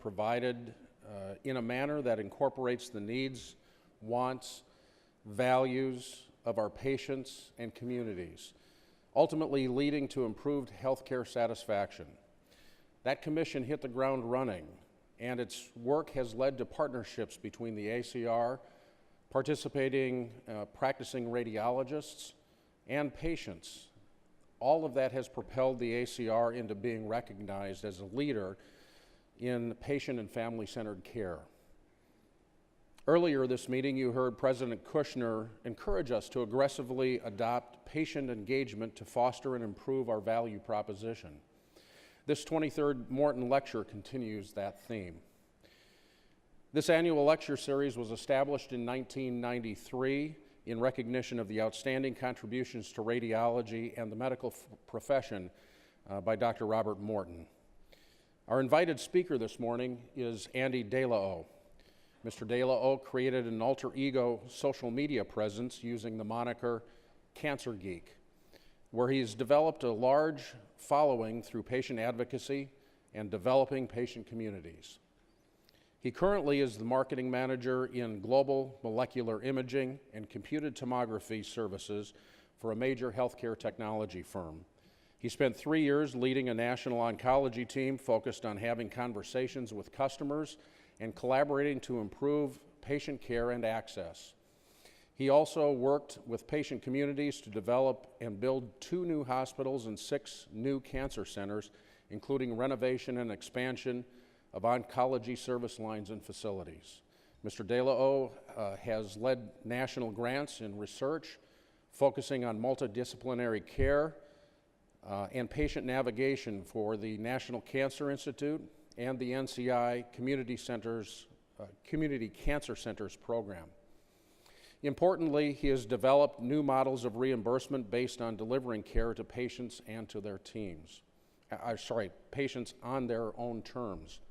provided in a manner that incorporates the needs, wants, values of our patients and communities, ultimately leading to improved healthcare satisfaction. That commission hit the ground running, and its work has led to partnerships between the ACR, participating, practicing radiologists, and patients. All of that has propelled the ACR into being recognized as a leader in patient and family-centered care. Earlier this meeting, you heard President Kushner encourage us to aggressively adopt patient engagement to foster and improve our value proposition. This 23rd Moreton Lecture continues that theme. This annual lecture series was established in 1993 in recognition of the outstanding contributions to radiology and the medical profession by Dr. Robert Moreton. Our invited speaker this morning is Andy De La O. Mr. De La O created an alter ego social media presence using the moniker Cancer Geek, where he's developed a large following through patient advocacy and developing patient communities. He currently is the marketing manager in global molecular imaging and computed tomography services for a major healthcare technology firm. He spent 3 years leading a national oncology team focused on having conversations with customers and collaborating to improve patient care and access. He also worked with patient communities to develop and build 2 new hospitals and 6 new cancer centers, including renovation and expansion of oncology service lines and facilities. Mr. De La O has led national grants in research, focusing on multidisciplinary care and patient navigation for the National Cancer Institute and the NCI Community Cancer Centers program. Importantly, he has developed new models of reimbursement based on delivering care to patients and to their teams. Patients on their own terms.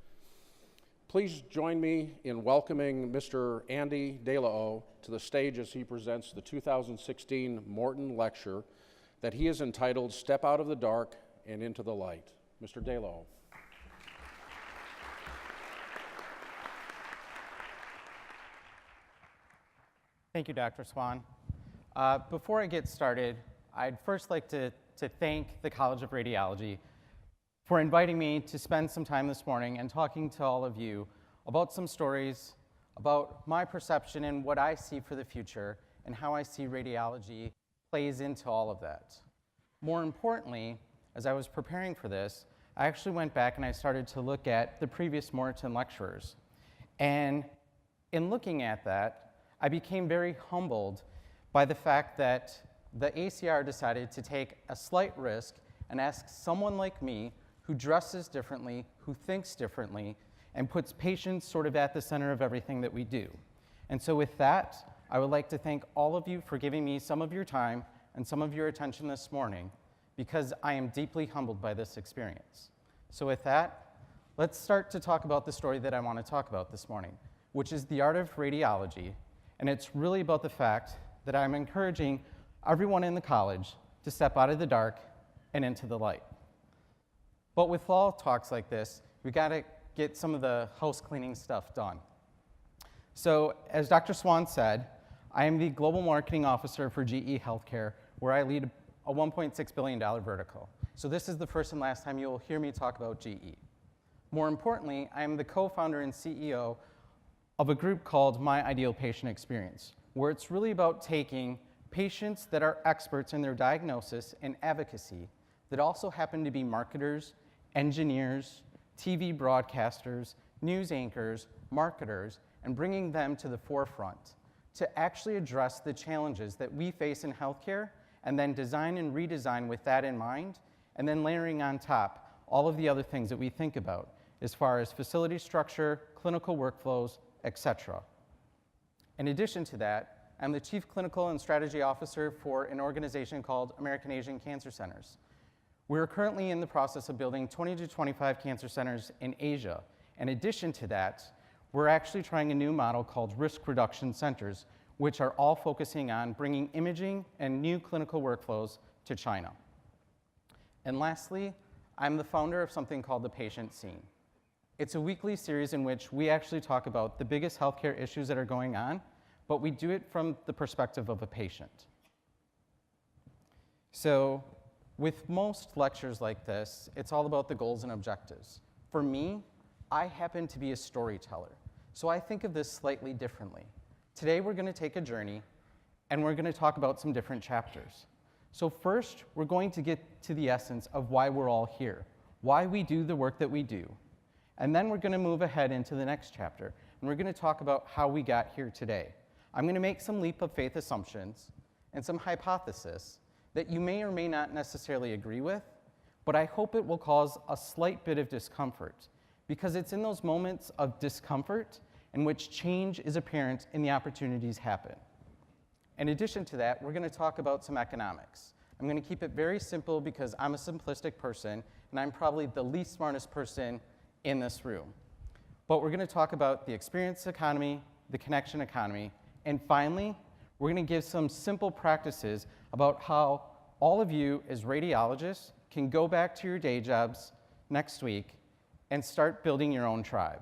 Please join me in welcoming Mr. Andy De La O to the stage as he presents the 2016 Moreton Lecture that he has entitled Step Out of the Dark and Into the Light. Mr. De La O. Thank you, Dr. Swan. Before I get started, I'd first like to thank the College of Radiology for inviting me to spend some time this morning and talking to all of you about some stories about my perception and what I see for the future and how I see radiology plays into all of that. More importantly, as I was preparing for this, I actually went back and I started to look at the previous Moreton lecturers. And in looking at that, I became very humbled by the fact that the ACR decided to take a slight risk and ask someone like me who dresses differently, who thinks differently, and puts patients sort of at the center of everything that we do. And so with that, I would like to thank all of you for giving me some of your time and some of your attention this morning, because I am deeply humbled by this experience. So with that, let's start to talk about the story that I want to talk about this morning, which is the art of radiology. And it's really about the fact that I'm encouraging everyone in the college to step out of the dark and into the light. But with all talks like this, we gotta get some of the house cleaning stuff done. So as Dr. Swan said, I am the Global Marketing Officer for GE Healthcare, where I lead a $1.6 billion vertical. So this is the first and last time you'll hear me talk about GE. More importantly, I am the co-founder and CEO of a group called My Ideal Patient Experience, where it's really about taking patients that are experts in their diagnosis and advocacy that also happen to be marketers, engineers, TV broadcasters, news anchors, marketers, and bringing them to the forefront to actually address the challenges that we face in healthcare, and then design and redesign with that in mind, and then layering on top all of the other things that we think about as far as facility structure, clinical workflows, etc. In addition to that, I'm the Chief Clinical and Strategy Officer for an organization called American Asian Cancer Centers. We're currently in the process of building 20 to 25 cancer centers in Asia. In addition to that, we're actually trying a new model called risk reduction centers, which are all focusing on bringing imaging and new clinical workflows to China. And lastly, I'm the founder of something called the Patient Scene. It's a weekly series in which we actually talk about the biggest healthcare issues that are going on, but we do it from the perspective of a patient. So with most lectures like this, it's all about the goals and objectives. For me, I happen to be a storyteller, so I think of this slightly differently. Today we're going to take a journey, and we're going to talk about some different chapters. So first, we're going to get to the essence of why we're all here, why we do the work that we do. And then we're going to move ahead into the next chapter, and we're going to talk about how we got here today. I'm going to make some leap of faith assumptions and some hypotheses that you may or may not necessarily agree with, but I hope it will cause a slight bit of discomfort, because it's in those moments of discomfort in which change is apparent and the opportunities happen. In addition to that, we're going to talk about some economics. I'm going to keep it very simple because I'm a simplistic person, and I'm probably the least smartest person in this room. But we're going to talk about the experience economy, the connection economy, and finally, we're going to give some simple practices about how all of you as radiologists can go back to your day jobs next week and start building your own tribe.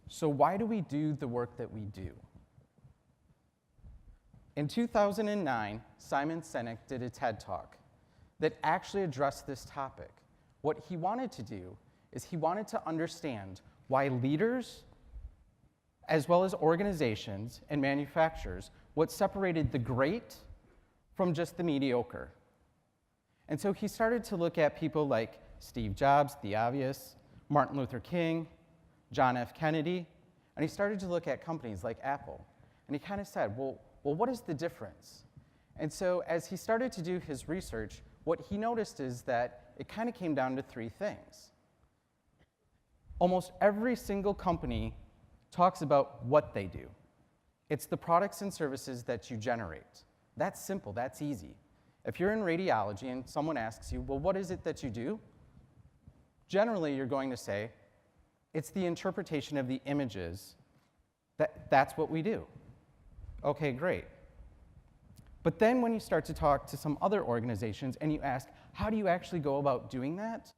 So why do we do the work that we do? In 2009, Simon Sinek did a TED Talk that actually addressed this topic. What he wanted to do is he wanted to understand why leaders, as well as organizations and manufacturers, what separated the great from just the mediocre. And so he started to look at people like Steve Jobs, the obvious, Martin Luther King, John F. Kennedy, and he started to look at companies like Apple. And he kind of said, well, what is the difference? And so as he started to do his research, what he noticed is that it kind of came down to three things. Almost every single company talks about what they do. It's the products and services that you generate. That's simple, that's easy. If you're in radiology and someone asks you, well, what is it that you do? Generally, you're going to say, it's the interpretation of the images. That's what we do. Okay, great. But then when you start to talk to some other organizations and you ask, how do you actually go about doing that?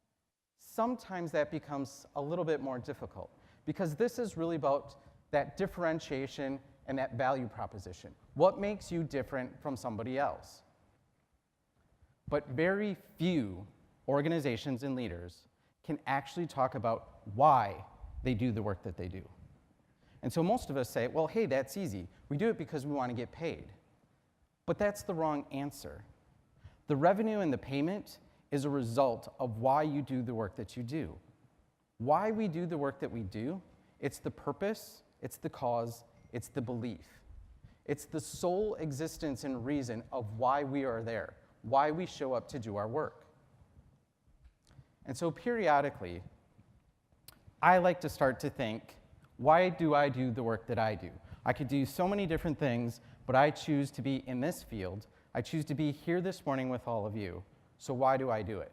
Sometimes that becomes a little bit more difficult, because this is really about that differentiation and that value proposition. What makes you different from somebody else? But very few organizations and leaders can actually talk about why they do the work that they do. And so most of us say, well, hey, that's easy. We do it because we want to get paid. But that's the wrong answer. The revenue and the payment is a result of why you do the work that you do. Why we do the work that we do, it's the purpose, it's the cause, it's the belief. It's the sole existence and reason of why we are there, why we show up to do our work. And so periodically, I like to start to think, why do I do the work that I do? I could do so many different things, but I choose to be in this field. I choose to be here this morning with all of you. So why do I do it?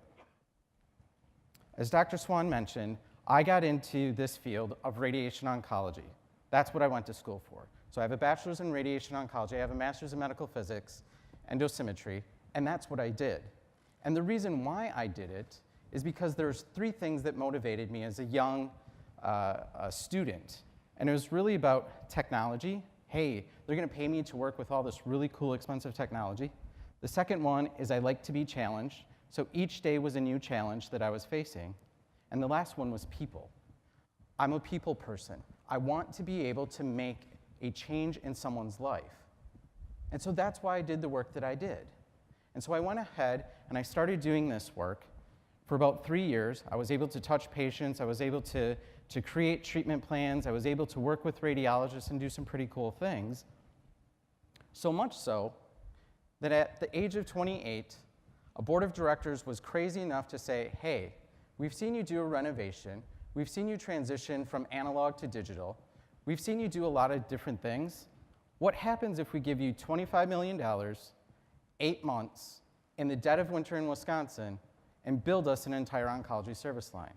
As Dr. Swan mentioned, I got into this field of radiation oncology. That's what I went to school for. So I have a bachelor's in radiation oncology, I have a master's in medical physics and dosimetry, and that's what I did. And the reason why I did it is because there's three things that motivated me as a young student. And it was really about technology. Hey, they're going to pay me to work with all this really cool, expensive technology. The second one is I like to be challenged. So each day was a new challenge that I was facing. And the last one was people. I'm a people person. I want to be able to make a change in someone's life. And so that's why I did the work that I did. And so I went ahead and I started doing this work. For about 3 years, I was able to touch patients. I was able to create treatment plans. I was able to work with radiologists and do some pretty cool things. So much so that at the age of 28, a board of directors was crazy enough to say, hey, we've seen you do a renovation. We've seen you transition from analog to digital. We've seen you do a lot of different things. What happens if we give you $25 million, 8 months, in the dead of winter in Wisconsin, and build us an entire oncology service line?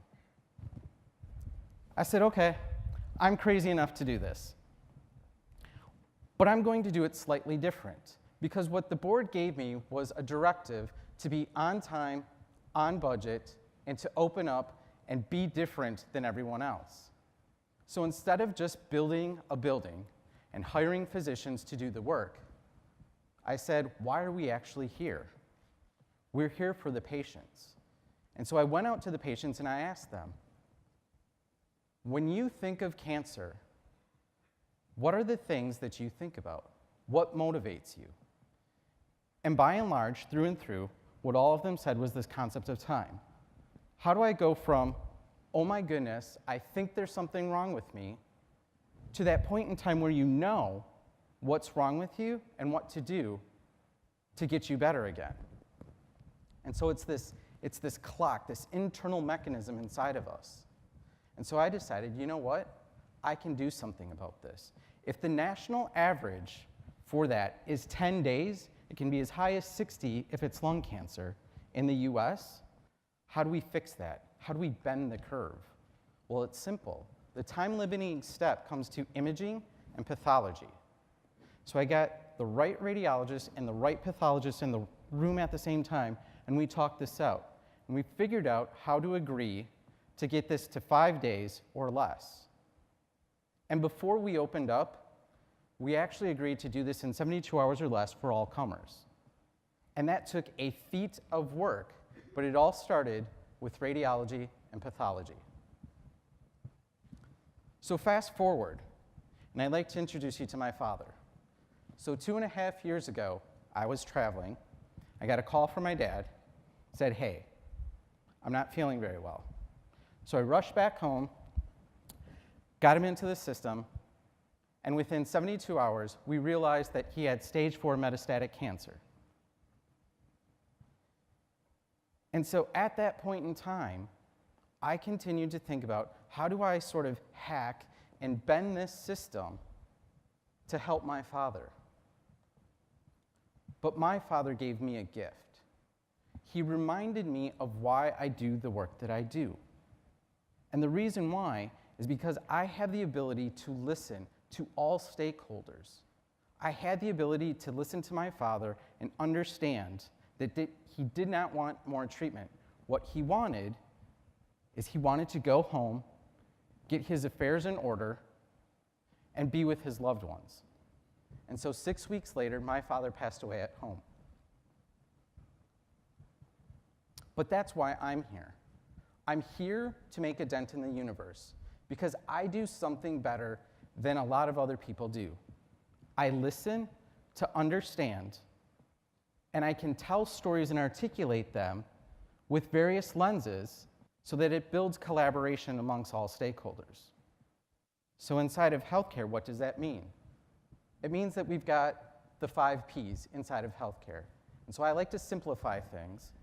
I said, okay, I'm crazy enough to do this. But I'm going to do it slightly different, because what the board gave me was a directive to be on time, on budget, and to open up and be different than everyone else. So instead of just building a building and hiring physicians to do the work, I said, why are we actually here? We're here for the patients. And so I went out to the patients and I asked them, when you think of cancer, what are the things that you think about? What motivates you? And by and large, through and through, what all of them said was this concept of time. How do I go from, oh my goodness, I think there's something wrong with me, to that point in time where you know what's wrong with you and what to do to get you better again? And so it's this clock, this internal mechanism inside of us. And so I decided, you know what? I can do something about this. If the national average for that is 10 days, it can be as high as 60 if it's lung cancer in the US. How do we fix that? How do we bend the curve? Well, it's simple. The time-limiting step comes to imaging and pathology. So I got the right radiologist and the right pathologist in the room at the same time, and we talked this out. And we figured out how to agree to get this to 5 days or less. And before we opened up, we actually agreed to do this in 72 hours or less for all comers. And that took a feat of work, but it all started with radiology and pathology. So fast forward, and I'd like to introduce you to my father. So 2.5 years ago, I was traveling. I got a call from my dad, said, hey, I'm not feeling very well. So I rushed back home, got him into the system, and within 72 hours, we realized that he had stage 4 metastatic cancer. And so at that point in time, I continued to think about how do I sort of hack and bend this system to help my father. But my father gave me a gift. He reminded me of why I do the work that I do. And the reason why is because I have the ability to listen to all stakeholders. I had the ability to listen to my father and understand that he did not want more treatment. What he wanted is he wanted to go home, get his affairs in order, and be with his loved ones. And so 6 weeks later, my father passed away at home. But that's why I'm here. I'm here to make a dent in the universe because I do something better than a lot of other people do. I listen to understand, and I can tell stories and articulate them with various lenses so that it builds collaboration amongst all stakeholders. So inside of healthcare, what does that mean? It means that we've got the 5 Ps inside of healthcare. And so I like to simplify things,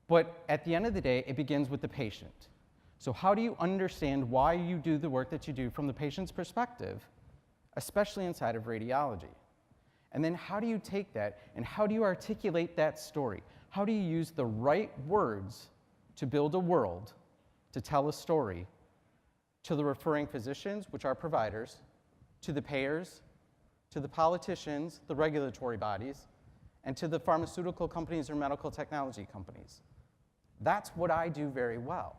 but at the end of the day, it begins with the patient. So how do you understand why you do the work that you do from the patient's perspective, especially inside of radiology? And then how do you take that and how do you articulate that story? How do you use the right words to build a world, to tell a story, to the referring physicians, which are providers, to the payers, to the politicians, the regulatory bodies, and to the pharmaceutical companies or medical technology companies? That's what I do very well.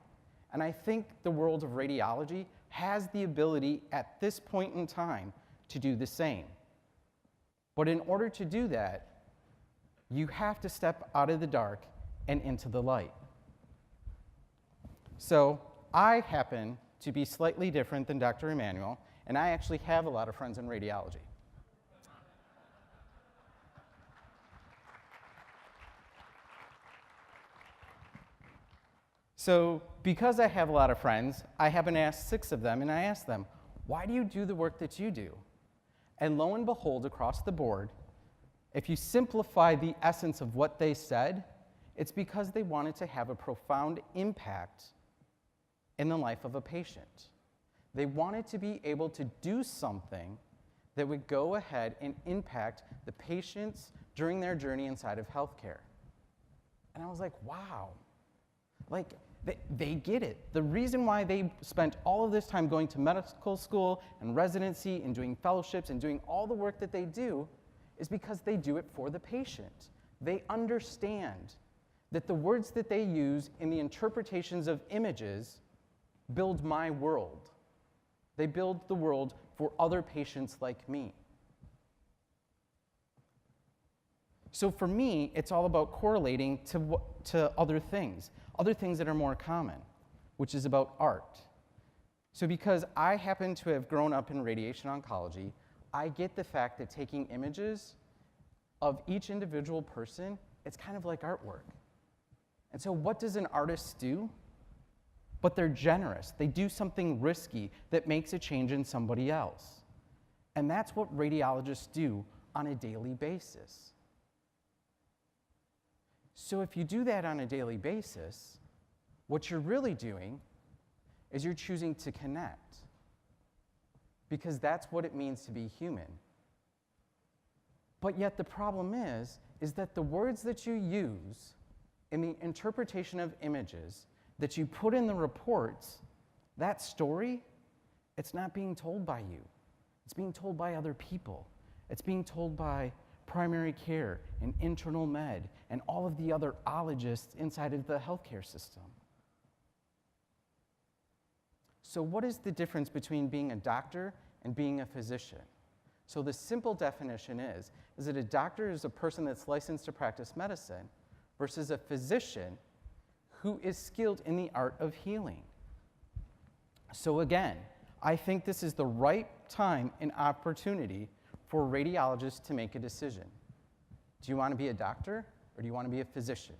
And I think the world of radiology has the ability at this point in time to do the same. But in order to do that, you have to step out of the dark and into the light. So I happen to be slightly different than Dr. Emanuel, and I actually have a lot of friends in radiology. So because I have a lot of friends, I happen to ask 6 of them, and I asked them, why do you do the work that you do? And lo and behold, across the board, if you simplify the essence of what they said, it's because they wanted to have a profound impact in the life of a patient. They wanted to be able to do something that would go ahead and impact the patients during their journey inside of healthcare. And I was like, wow. Like, they get it. The reason why they spent all of this time going to medical school and residency and doing fellowships and doing all the work that they do is because they do it for the patient. They understand that the words that they use in the interpretations of images build my world. They build the world for other patients like me. So for me, it's all about correlating to other things that are more common, which is about art. So because I happen to have grown up in radiation oncology, I get the fact that taking images of each individual person, it's kind of like artwork. And so what does an artist do? But they're generous. They do something risky that makes a change in somebody else. And that's what radiologists do on a daily basis. So if you do that on a daily basis, what you're really doing is you're choosing to connect, because that's what it means to be human. But yet the problem is that the words that you use in the interpretation of images that you put in the reports, that story, it's not being told by you. It's being told by other people. It's being told by primary care and internal med and all of the other ologists inside of the healthcare system. So what is the difference between being a doctor and being a physician? So the simple definition is that a doctor is a person that's licensed to practice medicine versus a physician who is skilled in the art of healing. So again, I think this is the right time and opportunity for radiologists to make a decision. Do you want to be a doctor or do you want to be a physician?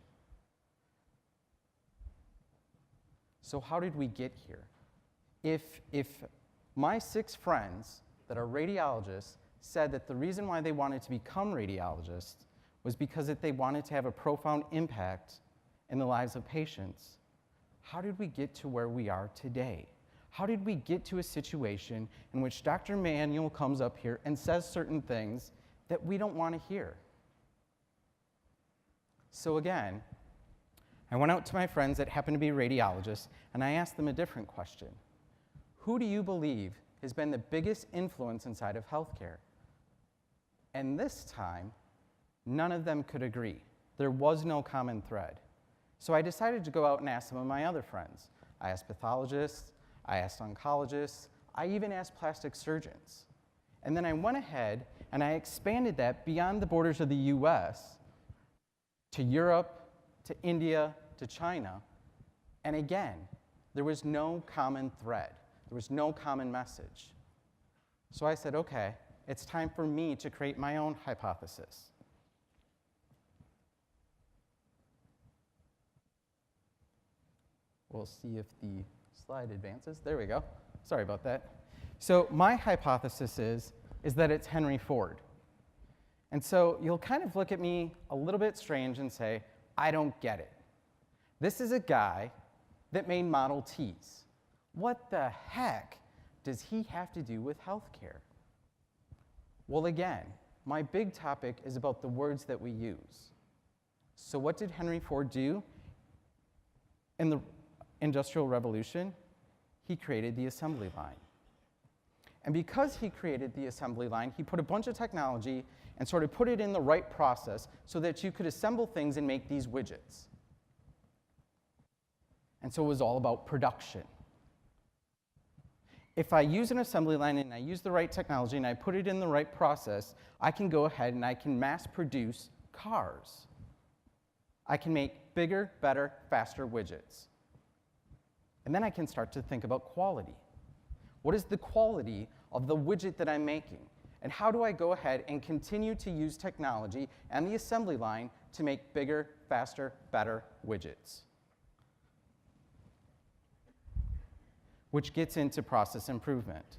So how did we get here? If my 6 friends that are radiologists said that the reason why they wanted to become radiologists was because that they wanted to have a profound impact in the lives of patients, how did we get to where we are today? How did we get to a situation in which Dr. Manuel comes up here and says certain things that we don't want to hear? So again, I went out to my friends that happen to be radiologists, and I asked them a different question. Who do you believe has been the biggest influence inside of healthcare? And this time, none of them could agree. There was no common thread. So I decided to go out and ask some of my other friends. I asked pathologists, I asked oncologists, I even asked plastic surgeons. And then I went ahead and I expanded that beyond the borders of the US to Europe, to India, to China. And again, there was no common thread. There was no common message. So I said, okay, it's time for me to create my own hypothesis. We'll see if the slide advances. There we go. Sorry about that. So my hypothesis is that it's Henry Ford. And so you'll kind of look at me a little bit strange and say, I don't get it. This is a guy that made Model Ts. What the heck does he have to do with healthcare? Well, again, my big topic is about the words that we use. So what did Henry Ford do in the Industrial Revolution? He created the assembly line. And because he created the assembly line, he put a bunch of technology and sort of put it in the right process so that you could assemble things and make these widgets. And so it was all about production. If I use an assembly line and I use the right technology and I put it in the right process, I can go ahead and I can mass produce cars. I can make bigger, better, faster widgets. And then I can start to think about quality. What is the quality of the widget that I'm making? And how do I go ahead and continue to use technology and the assembly line to make bigger, faster, better widgets? Which gets into process improvement.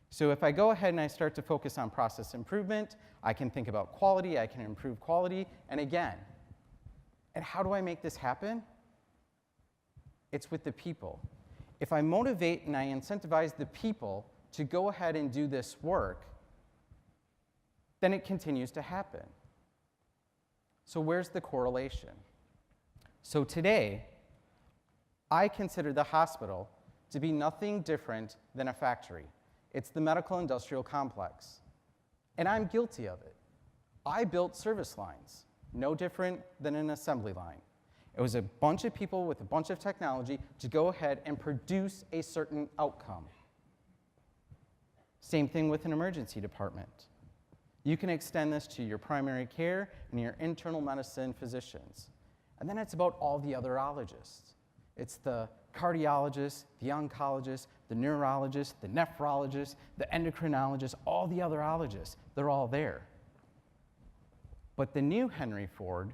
So if I go ahead and I start to focus on process improvement, I can think about quality, I can improve quality, and again. And how do I make this happen? It's with the people. If I motivate and I incentivize the people to go ahead and do this work, then it continues to happen. So where's the correlation? So today, I consider the hospital to be nothing different than a factory. It's the medical industrial complex. And I'm guilty of it. I built service lines. no different than an assembly line. It was a bunch of people with a bunch of technology to go ahead and produce a certain outcome. Same thing with an emergency department. You can extend this to your primary care and your internal medicine physicians. And then it's about all the other ologists. It's the cardiologist, the oncologist, the neurologist, the nephrologist, the endocrinologist, all the other ologists. They're all there. But the new Henry Ford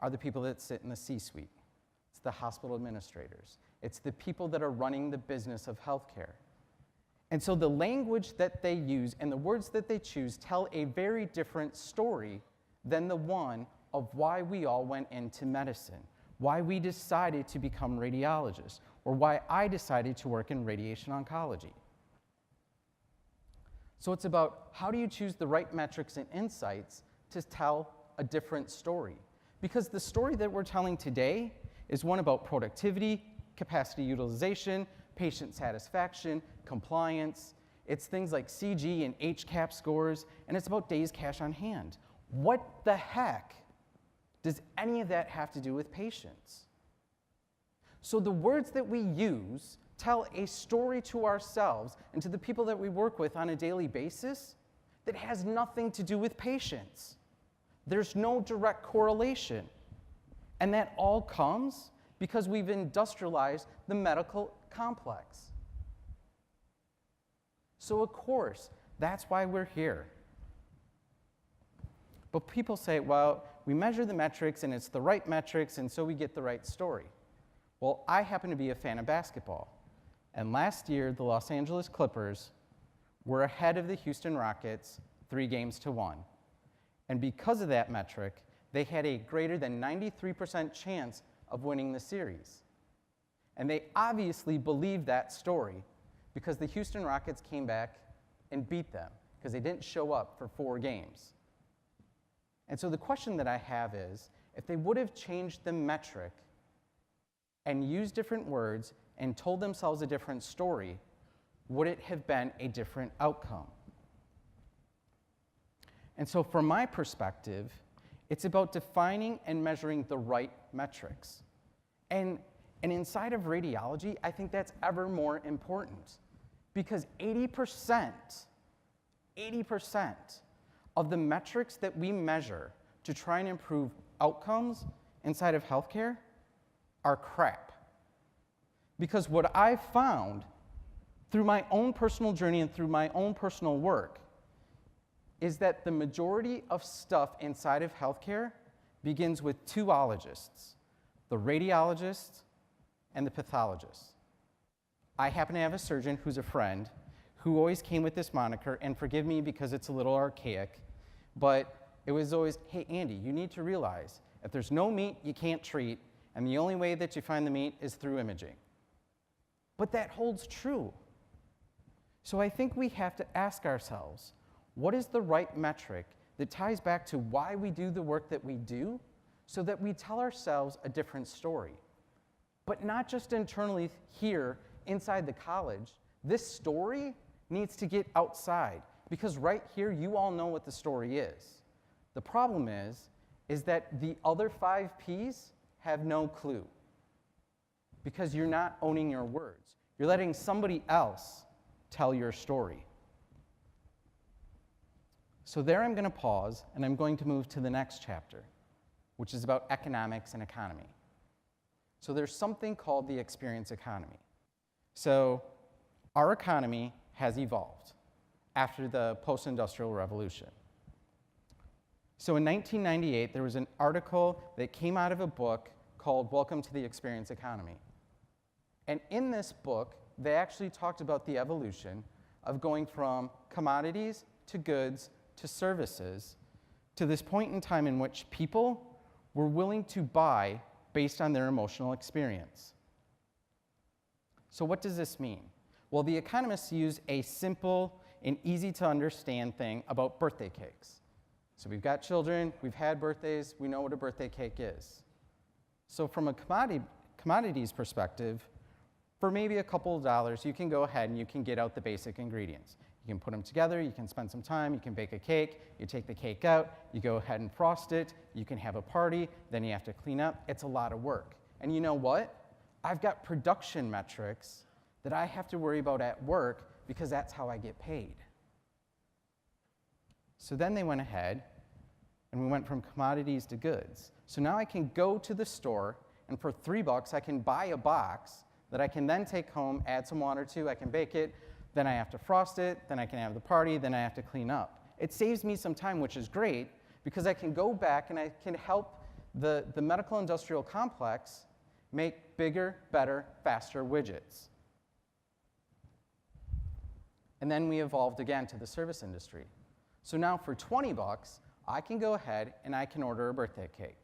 are the people that sit in the C-suite. It's the hospital administrators. It's the people that are running the business of healthcare. And so the language that they use and the words that they choose tell a very different story than the one of why we all went into medicine, why we decided to become radiologists, or why I decided to work in radiation oncology. So it's about how do you choose the right metrics and insights to tell a different story? Because the story that we're telling today is one about productivity, capacity utilization, patient satisfaction, compliance. It's things like CG and HCAP scores, and it's about days cash on hand. What the heck does any of that have to do with patients? So the words that we use tell a story to ourselves and to the people that we work with on a daily basis that has nothing to do with patients. There's no direct correlation. And that all comes because we've industrialized the medical complex. So of course, that's why we're here. But people say, well, we measure the metrics and it's the right metrics and so we get the right story. Well, I happen to be a fan of basketball. And last year, the Los Angeles Clippers were ahead of the Houston Rockets 3-1. And because of that metric, they had a greater than 93% chance of winning the series. And they obviously believed that story because the Houston Rockets came back and beat them because they didn't show up for 4 games. And so the question that I have is, if they would have changed the metric and used different words and told themselves a different story, would it have been a different outcome? And so from my perspective, it's about defining and measuring the right metrics. And inside of radiology, I think that's ever more important because 80% of the metrics that we measure to try and improve outcomes inside of healthcare are crap. Because what I've found through my own personal journey and through my own personal work is that the majority of stuff inside of healthcare begins with 2 ologists, the radiologist and the pathologist. I happen to have a surgeon who's a friend who always came with this moniker, and forgive me because it's a little archaic, but it was always, hey, Andy, you need to realize if there's no meat, you can't treat, and the only way that you find the meat is through imaging. But that holds true. So I think we have to ask ourselves, what is the right metric that ties back to why we do the work that we do so that we tell ourselves a different story? But not just internally here inside the college. This story needs to get outside because right here you all know what the story is. The problem is that the other 5 Ps have no clue because you're not owning your words. You're letting somebody else tell your story. So there I'm going to pause, and I'm going to move to the next chapter, which is about economics and economy. So there's something called the experience economy. So our economy has evolved after the post-industrial revolution. So in 1998, there was an article that came out of a book called Welcome to the Experience Economy. And in this book, they actually talked about the evolution of going from commodities to goods to services to this point in time in which people were willing to buy based on their emotional experience. So what does this mean? Well, the economists use a simple and easy to understand thing about birthday cakes. So we've got children, we've had birthdays, we know what a birthday cake is. So from a commodities perspective, for maybe a couple of dollars, you can go ahead and you can get out the basic ingredients. You can put them together, you can spend some time, you can bake a cake, you take the cake out, you go ahead and frost it, you can have a party, then you have to clean up. It's a lot of work. And you know what? I've got production metrics that I have to worry about at work because that's how I get paid. So then they went ahead and we went from commodities to goods. So now I can go to the store and for $3 I can buy a box that I can then take home, add some water to, I can bake it, then I have to frost it, then I can have the party, then I have to clean up. It saves me some time, which is great, because I can go back and I can help the medical industrial complex make bigger, better, faster widgets. And then we evolved again to the service industry. So now for $20, I can go ahead and I can order a birthday cake.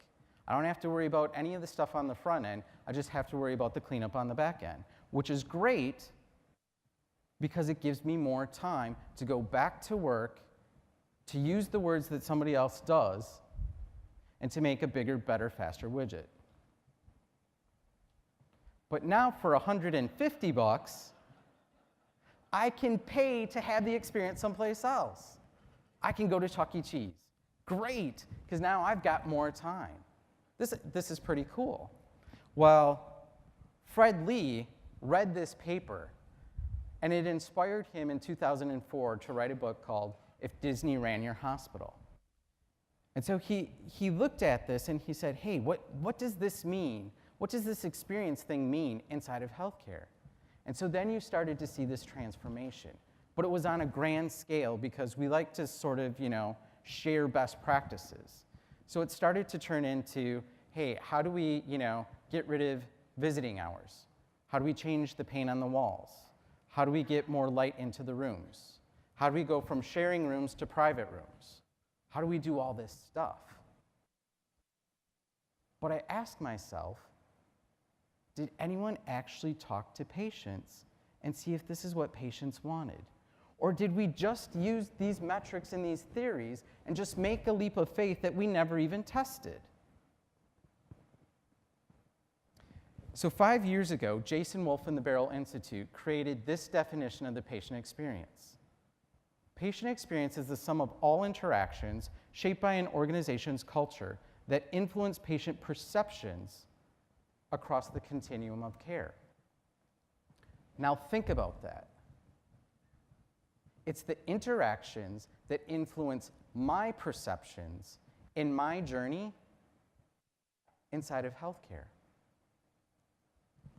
I don't have to worry about any of the stuff on the front end. I just have to worry about the cleanup on the back end, which is great because it gives me more time to go back to work, to use the words that somebody else does, and to make a bigger, better, faster widget. But now for $150, I can pay to have the experience someplace else. I can go to Chuck E. Cheese. Great, because now I've got more time. This is pretty cool. Well, Fred Lee read this paper, and it inspired him in 2004 to write a book called If Disney Ran Your Hospital. And so he looked at this and he said, hey, what does this mean? What does this experience thing mean inside of healthcare? And so then you started to see this transformation. But it was on a grand scale because we like to sort of, share best practices. So it started to turn into, hey, how do we, get rid of visiting hours? How do we change the paint on the walls? How do we get more light into the rooms? How do we go from sharing rooms to private rooms? How do we do all this stuff? But I asked myself, did anyone actually talk to patients and see if this is what patients wanted? Or did we just use these metrics and these theories and just make a leap of faith that we never even tested? So 5 years ago, Jason Wolf and the Barrel Institute created this definition of the patient experience. Patient experience is the sum of all interactions shaped by an organization's culture that influence patient perceptions across the continuum of care. Now think about that. It's the interactions that influence my perceptions in my journey inside of healthcare.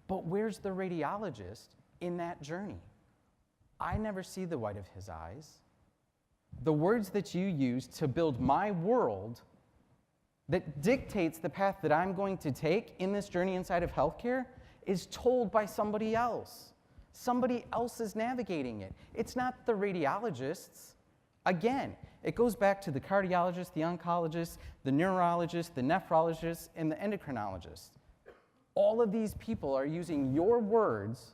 But where's the radiologist in that journey? I never see the white of his eyes. The words that you use to build my world that dictates the path that I'm going to take in this journey inside of healthcare is told by somebody else. Somebody else is navigating it. It's not the radiologists. Again, it goes back to the cardiologist, the oncologist, the neurologist, the nephrologist, and the endocrinologist. All of these people are using your words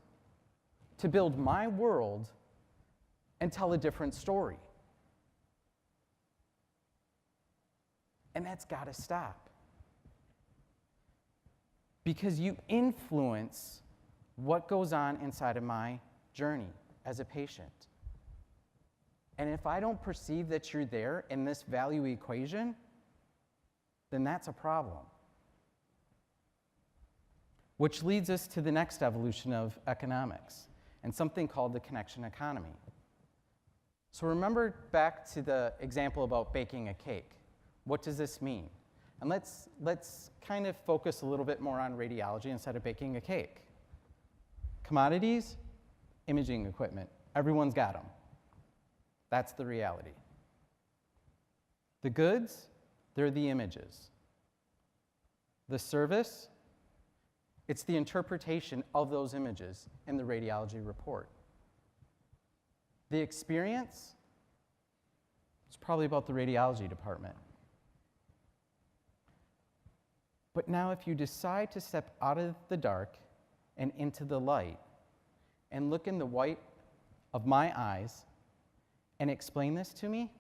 to build my world and tell a different story. And that's got to stop. Because you influence what goes on inside of my journey as a patient. And if I don't perceive that you're there in this value equation, then that's a problem. Which leads us to the next evolution of economics, and something called the connection economy. So remember back to the example about baking a cake. What does this mean? And let's kind of focus a little bit more on radiology instead of baking a cake. Commodities, imaging equipment. Everyone's got them. That's the reality. The goods, they're the images. The service, it's the interpretation of those images in the radiology report. The experience, it's probably about the radiology department. But now if you decide to step out of the dark and into the light and look in the white of my eyes and explain this to me,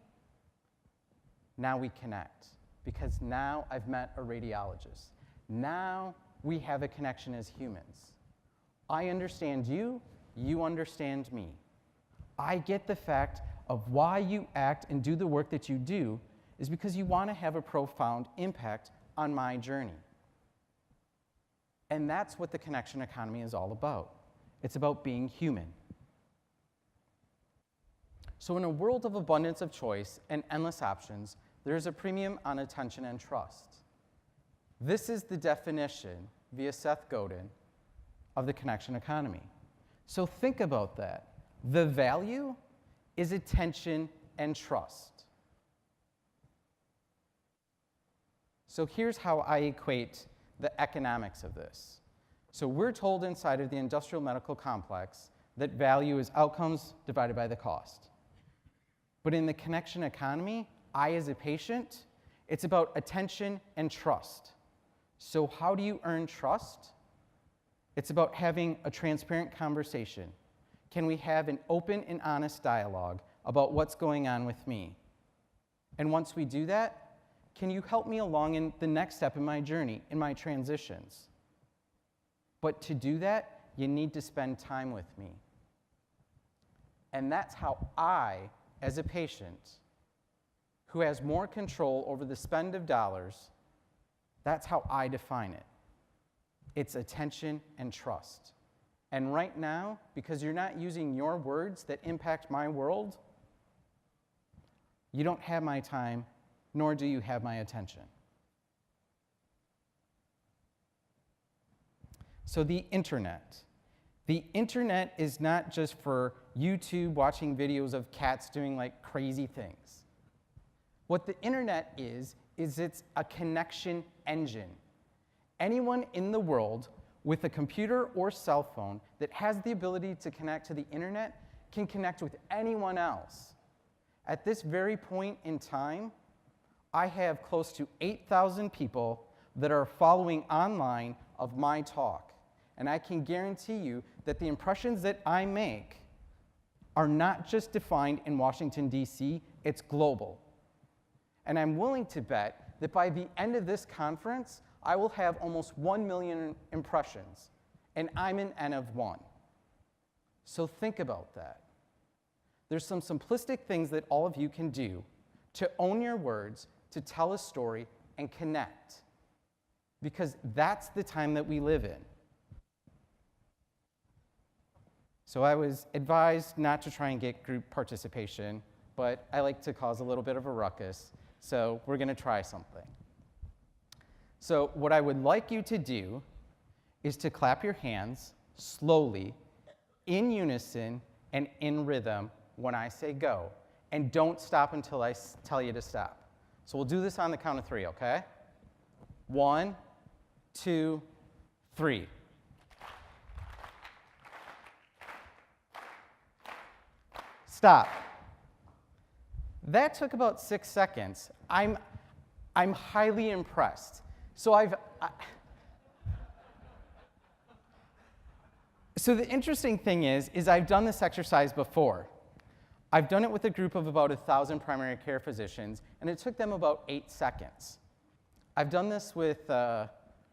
now we connect. Because now I've met a radiologist. Now we have a connection as humans. I understand you, you understand me. I get the fact of why you act and do the work that you do is because you want to have a profound impact on my journey. And that's what the connection economy is all about. It's about being human. So in a world of abundance of choice and endless options, there's a premium on attention and trust. This is the definition, via Seth Godin, of the connection economy. So think about that. The value is attention and trust. So here's how I equate the economics of this. So we're told inside of the industrial medical complex that value is outcomes divided by the cost. But in the connection economy, I as a patient, it's about attention and trust. So how do you earn trust? It's about having a transparent conversation. Can we have an open and honest dialogue about what's going on with me? And once we do that, can you help me along in the next step in my journey, in my transitions? But to do that, you need to spend time with me. And that's how I, as a patient, who has more control over the spend of dollars, that's how I define it. It's attention and trust. And right now, because you're not using your words that impact my world, you don't have my time, nor do you have my attention. So the internet. The internet is not just for YouTube watching videos of cats doing like crazy things. What the internet is it's a connection engine. Anyone in the world with a computer or cell phone that has the ability to connect to the internet can connect with anyone else. At this very point in time, I have close to 8,000 people that are following online of my talk. And I can guarantee you that the impressions that I make are not just defined in Washington, D.C., it's global. And I'm willing to bet that by the end of this conference, I will have almost 1 million impressions, and I'm an N of 1. So think about that. There's some simplistic things that all of you can do to own your words, to tell a story, and connect. Because that's the time that we live in. So I was advised not to try and get group participation, but I like to cause a little bit of a ruckus, so we're going to try something. So what I would like you to do is to clap your hands slowly, in unison, and in rhythm when I say go. And don't stop until I tell you to stop. So we'll do this on the count of 3, okay? 1, 2, 3. Stop. That took about 6 seconds. I'm highly impressed. So So the interesting thing is I've done this exercise before. I've done it with a group of about 1,000 primary care physicians, and it took them about 8 seconds. I've done this with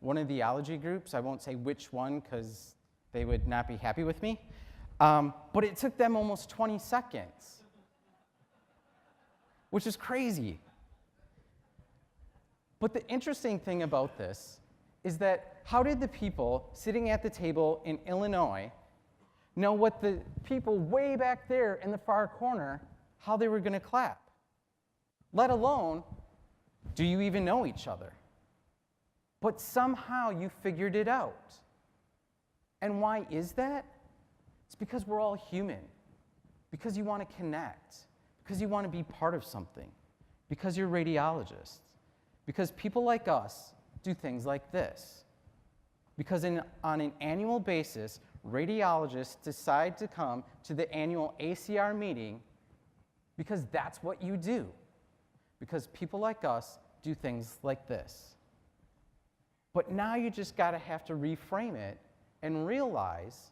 one of the Radiology groups. I won't say which one because they would not be happy with me. But it took them almost 20 seconds, which is crazy. But the interesting thing about this is that how did the people sitting at the table in Illinois know what the people way back there in the far corner, how they were going to clap? Let alone, do you even know each other? But somehow you figured it out. And why is that? It's because we're all human. Because you want to connect. Because you want to be part of something. Because you're radiologists. Because people like us do things like this. Because on an annual basis, radiologists decide to come to the annual ACR meeting because that's what you do. Because people like us do things like this. But now you just have to reframe it and realize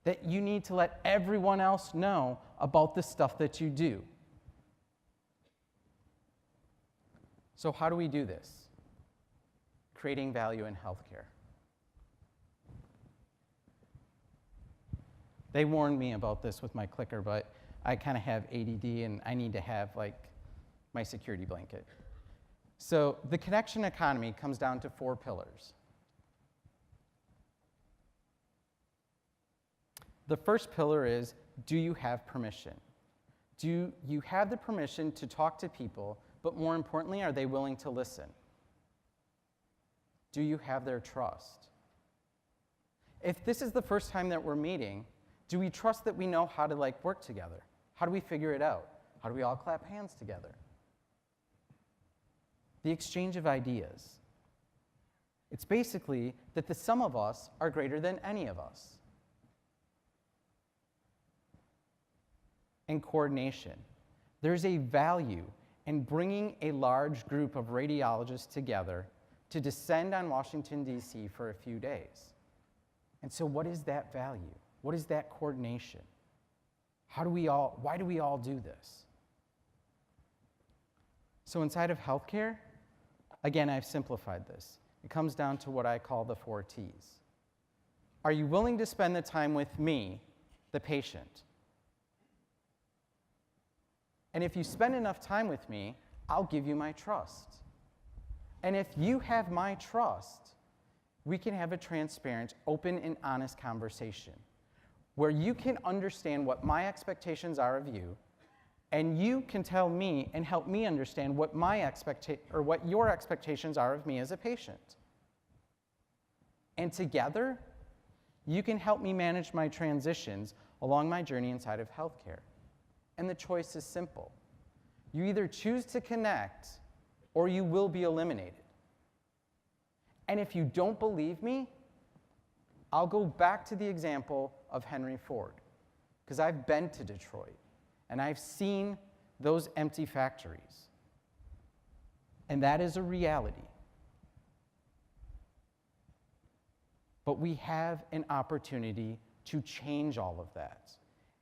that you need to let everyone else know about the stuff that you do. So how do we do this? Creating value in healthcare. They warned me about this with my clicker, but I kind of have ADD and I need to have like my security blanket. So the connection economy comes down to 4 pillars. The first pillar is, do you have permission? Do you have the permission to talk to people, but more importantly, are they willing to listen? Do you have their trust? If this is the first time that we're meeting, do we trust that we know how to like work together? How do we figure it out? How do we all clap hands together? The exchange of ideas. It's basically that the sum of us are greater than any of us. And coordination. There's a value in bringing a large group of radiologists together to descend on Washington, D.C. for a few days. And so what is that value? What is that coordination? Why do we all do this? So inside of healthcare, again, I've simplified this. It comes down to what I call the 4 T's. Are you willing to spend the time with me, the patient? And if you spend enough time with me, I'll give you my trust. And if you have my trust, we can have a transparent, open, and honest conversation where you can understand what my expectations are of you, and you can tell me and help me understand what what your expectations are of me as a patient. And together, you can help me manage my transitions along my journey inside of healthcare. And the choice is simple. You either choose to connect or you will be eliminated. And if you don't believe me, I'll go back to the example of Henry Ford, because I've been to Detroit and I've seen those empty factories. And that is a reality. But we have an opportunity to change all of that.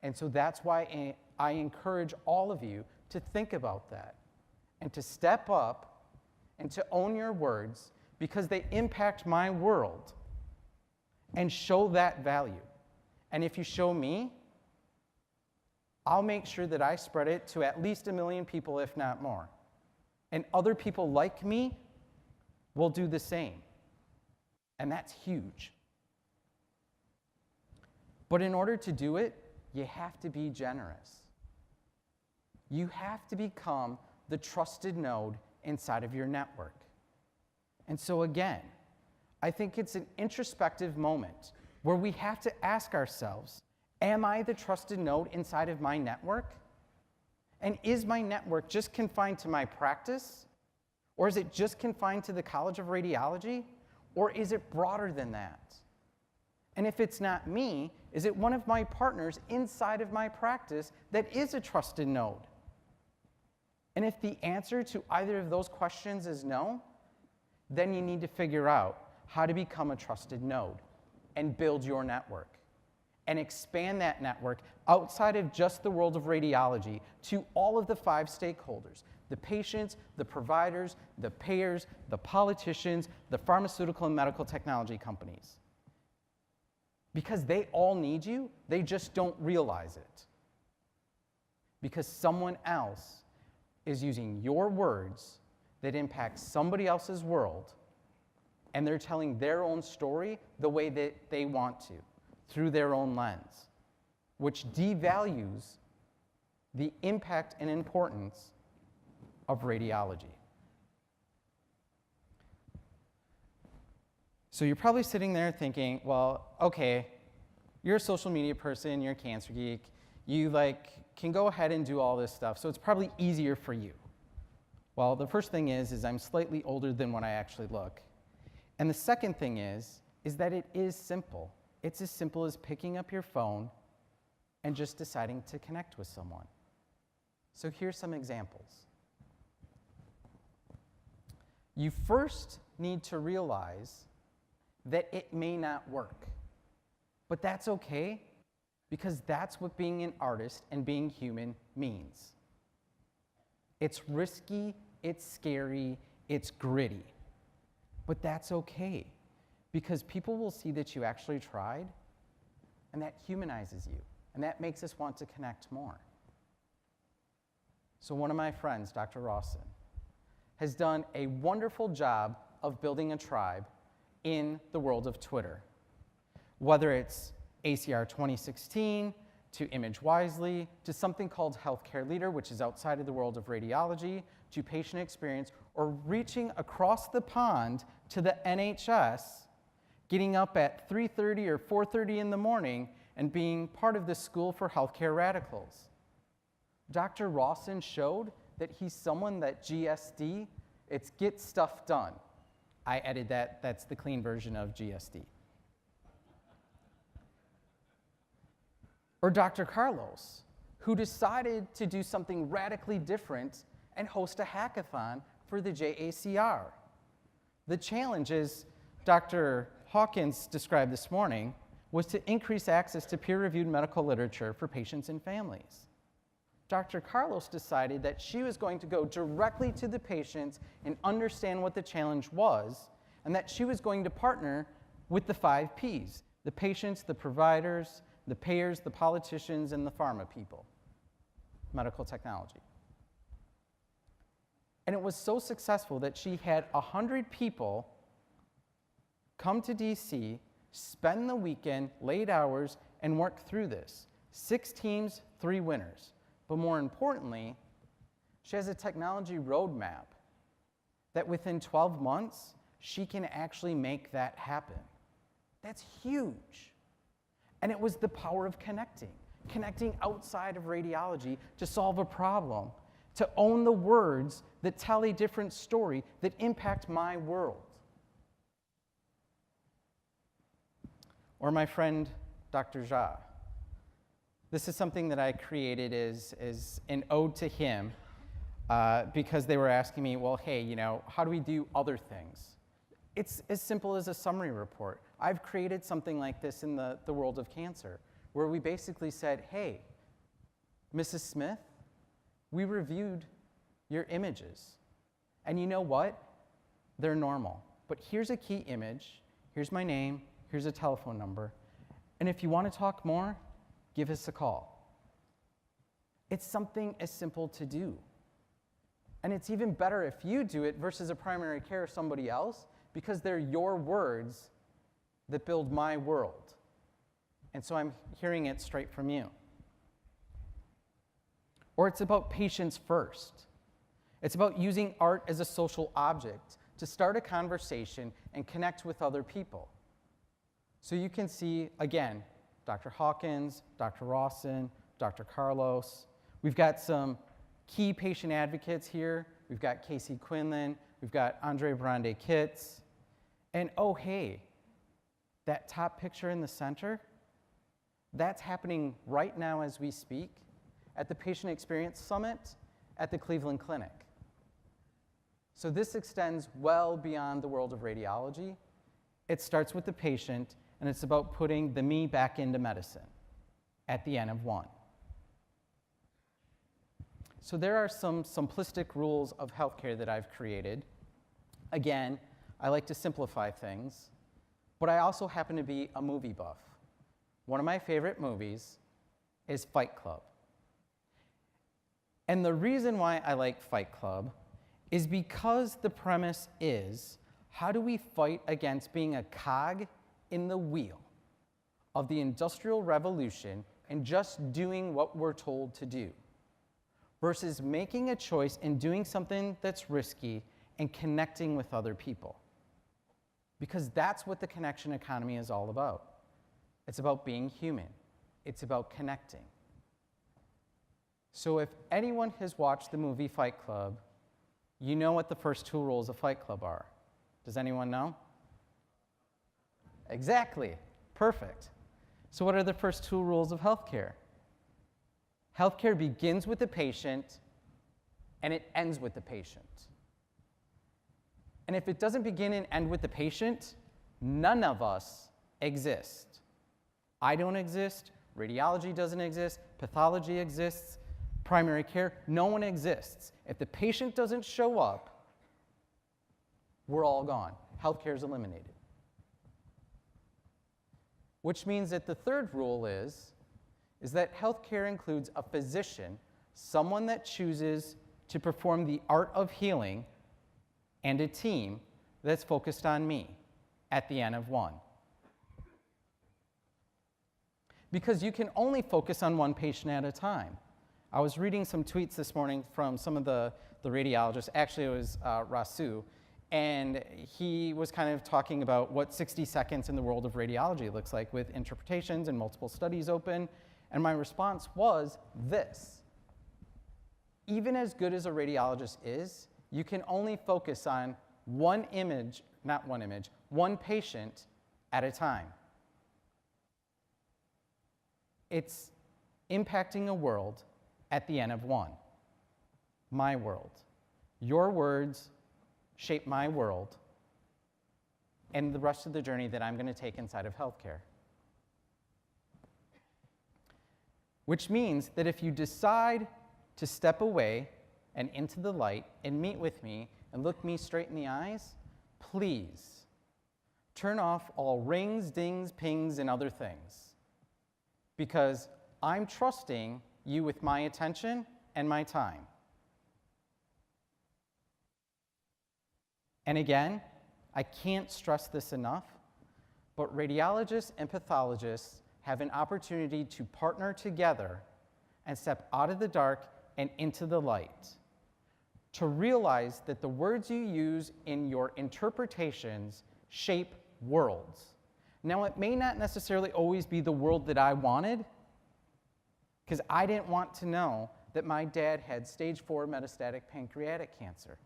And so that's why I encourage all of you to think about that and to step up and to own your words, because they impact my world, and show that value. And if you show me, I'll make sure that I spread it to at least 1 million people, if not more. And other people like me will do the same. And that's huge. But in order to do it, you have to be generous. You have to become the trusted node inside of your network. And so again, I think it's an introspective moment where we have to ask ourselves, am I the trusted node inside of my network? And is my network just confined to my practice? Or is it just confined to the College of Radiology? Or is it broader than that? And if it's not me, is it one of my partners inside of my practice that is a trusted node? And if the answer to either of those questions is no, then you need to figure out how to become a trusted node and build your network and expand that network outside of just the world of radiology to all of the 5 stakeholders: the patients, the providers, the payers, the politicians, the pharmaceutical and medical technology companies. Because they all need you, they just don't realize it. Because someone else is using your words that impact somebody else's world, and they're telling their own story the way that they want to, through their own lens, which devalues the impact and importance of radiology. So you're probably sitting there thinking, well, okay, you're a social media person, you're a cancer geek, you can go ahead and do all this stuff, so it's probably easier for you. Well, the first thing is I'm slightly older than what I actually look. And the second thing is that it is simple. It's as simple as picking up your phone and just deciding to connect with someone. So here's some examples. You first need to realize that it may not work. But that's okay, because that's what being an artist and being human means. It's risky, it's scary, it's gritty. But that's okay, because people will see that you actually tried, and that humanizes you, and that makes us want to connect more. So one of my friends, Dr. Rawson, has done a wonderful job of building a tribe in the world of Twitter. Whether it's ACR 2016, to Image Wisely, to something called Healthcare Leader, which is outside of the world of radiology, to patient experience, or reaching across the pond to the NHS, getting up at 3:30 or 4:30 in the morning and being part of the School for Healthcare Radicals. Dr. Rawson showed that he's someone that GSD, it's get stuff done. I added that, that's the clean version of GSD. Or Dr. Carlos, who decided to do something radically different and host a hackathon for the JACR. The challenge, as Dr. Hawkins described this morning, was to increase access to peer-reviewed medical literature for patients and families. Dr. Carlos decided that she was going to go directly to the patients and understand what the challenge was, and that she was going to partner with the 5 Ps, the patients, the providers, the payers, the politicians, and the pharma people, medical technology. And it was so successful that she had 100 people come to DC, spend the weekend, late hours, and work through this. 6 teams, 3 winners. But more importantly, she has a technology roadmap that within 12 months, she can actually make that happen. That's huge. And it was the power of connecting outside of radiology to solve a problem, to own the words that tell a different story that impact my world. Or my friend, Dr. Jha. This is something that I created as an ode to him because they were asking me, well, hey, how do we do other things? It's as simple as a summary report. I've created something like this in the world of cancer, where we basically said, hey, Mrs. Smith, we reviewed your images. And you know what? They're normal. But here's a key image. Here's my name. Here's a telephone number. And if you want to talk more, give us a call. It's something as simple to do. And it's even better if you do it versus a primary care or somebody else, because they're your words that build my world. And so I'm hearing it straight from you. Or it's about patients first. It's about using art as a social object to start a conversation and connect with other people. So you can see, again, Dr. Hawkins, Dr. Rawson, Dr. Carlos. We've got some key patient advocates here. We've got Casey Quinlan. We've got Andre Brande Kitts. And oh, hey, that top picture in the center, that's happening right now as we speak at the Patient Experience Summit at the Cleveland Clinic. So this extends well beyond the world of radiology. It starts with the patient, and it's about putting the me back into medicine at the N of 1. So there are some simplistic rules of healthcare that I've created. Again, I like to simplify things, but I also happen to be a movie buff. One of my favorite movies is Fight Club. And the reason why I like Fight Club is because the premise is, how do we fight against being a cog in the wheel of the Industrial Revolution and just doing what we're told to do, versus making a choice and doing something that's risky and connecting with other people? Because that's what the connection economy is all about. It's about being human. It's about connecting. So if anyone has watched the movie Fight Club, you know what the first 2 rules of Fight Club are. Does anyone know? Exactly. Perfect. So what are the first 2 rules of healthcare? Healthcare begins with the patient, and it ends with the patient. And if it doesn't begin and end with the patient, none of us exist. I don't exist, radiology doesn't exist, pathology exists, primary care, no one exists. If the patient doesn't show up, we're all gone. Healthcare is eliminated. which means that the third rule is that healthcare includes a physician, someone that chooses to perform the art of healing, and a team that's focused on me at the N of 1. Because you can only focus on one patient at a time. I was reading some tweets this morning from some of the radiologists. Actually, it was Rasu, and he was kind of talking about what 60 seconds in the world of radiology looks like with interpretations and multiple studies open. And my response was this: even as good as a radiologist is, you can only focus on one patient at a time. It's impacting a world at the N of 1. My world. Your words shape my world and the rest of the journey that I'm going to take inside of healthcare. Which means that if you decide to step away and into the light and meet with me and look me straight in the eyes, please turn off all rings, dings, pings, and other things. Because I'm trusting you with my attention and my time. And again, I can't stress this enough, but radiologists and pathologists have an opportunity to partner together and step out of the dark and into the light. To realize that the words you use in your interpretations shape worlds. Now, it may not necessarily always be the world that I wanted, because I didn't want to know that my dad had stage 4 metastatic pancreatic cancer.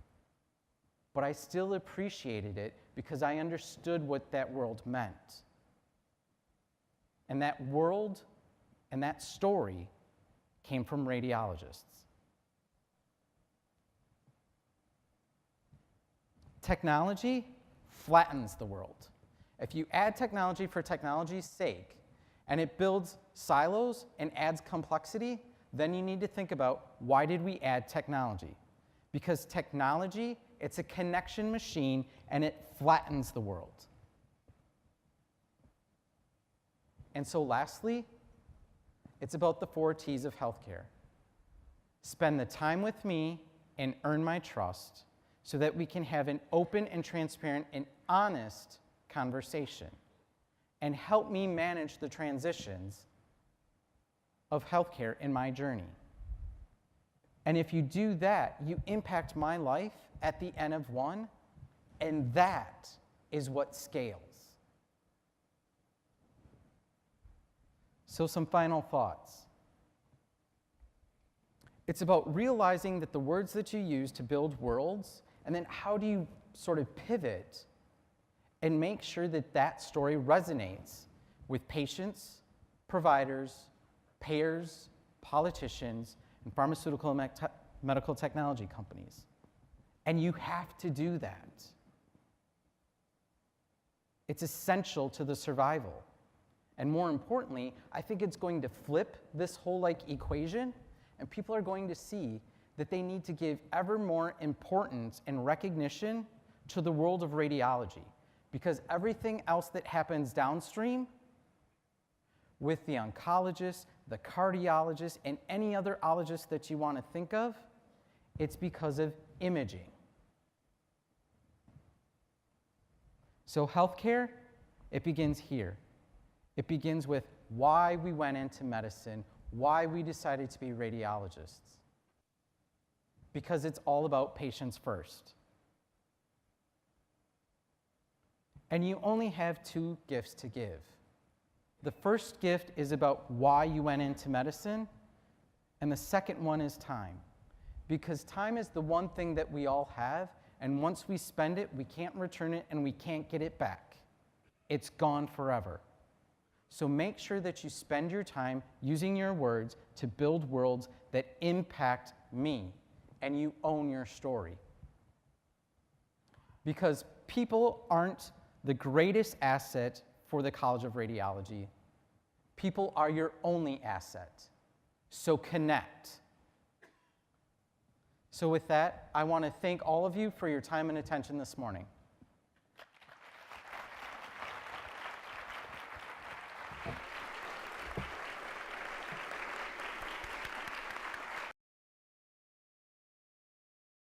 But I still appreciated it because I understood what that world meant. And that world and that story came from radiologists. Technology flattens the world. If you add technology for technology's sake, and it builds silos and adds complexity, then you need to think about, why did we add technology? Because technology, it's a connection machine, and it flattens the world. And so lastly, it's about the 4 T's of healthcare. Spend the time with me and earn my trust so that we can have an open and transparent and honest conversation, and help me manage the transitions of healthcare in my journey. And if you do that, you impact my life at the N of 1, and that is what scales. So some final thoughts. It's about realizing that the words that you use to build worlds, and then how do you sort of pivot and make sure that that story resonates with patients, providers, payers, politicians, and pharmaceutical and medical technology companies. And you have to do that. It's essential to the survival. And more importantly, I think it's going to flip this whole equation, and people are going to see that they need to give ever more importance and recognition to the world of radiology. Because everything else that happens downstream with the oncologist, the cardiologist, and any other ologist that you want to think of, it's because of imaging. So healthcare, it begins here. It begins with why we went into medicine, why we decided to be radiologists. Because it's all about patients first. And you only have 2 gifts to give. The first gift is about why you went into medicine, and the second one is time. Because time is the one thing that we all have, and once we spend it, we can't return it and we can't get it back. It's gone forever. So make sure that you spend your time using your words to build worlds that impact me, and you own your story. Because people aren't the greatest asset for the College of Radiology. People are your only asset. So connect. So with that, I want to thank all of you for your time and attention this morning.